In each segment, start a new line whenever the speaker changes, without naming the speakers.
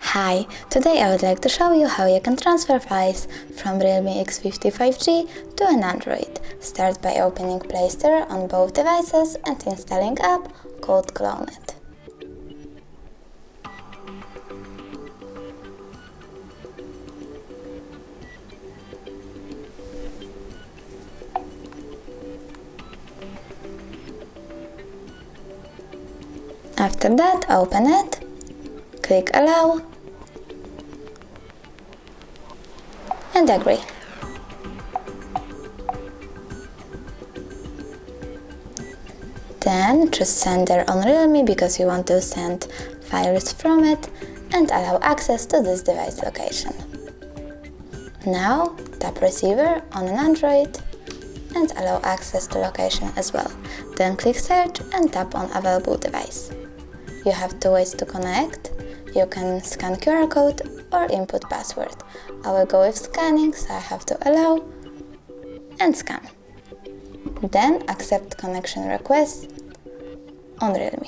Hi, today I would like to show you how you can transfer files from Realme X50 5G to an Android. Start by opening Play Store on both devices and installing app called CLONEit. After that, open it, click Allow, and agree. Then choose Sender on Realme because you want to send files from it and allow access to this device location. Now tap Receiver on an Android and allow access to location as well. Then click Search and tap on Available device. You have two ways to connect. You can scan QR code or input password. I will go with scanning, so I have to allow and scan. Then accept connection request on Realme.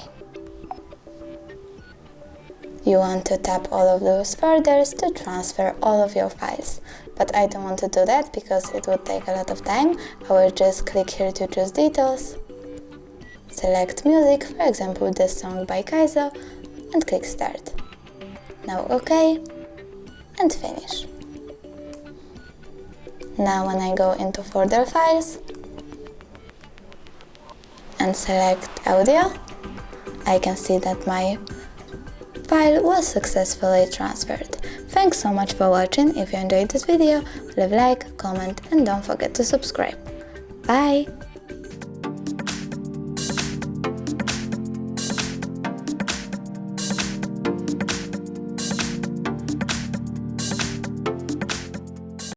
You want to tap all of those folders to transfer all of your files. But I don't want to do that because it would take a lot of time. I will just click here to choose details, select music, for example this song by Kaizo, and click Start. Now OK, and finish. Now when I go into folder files and select audio, I can see that my file was successfully transferred. Thanks so much for watching. If you enjoyed this video, leave a like, comment, and don't forget to subscribe. Bye!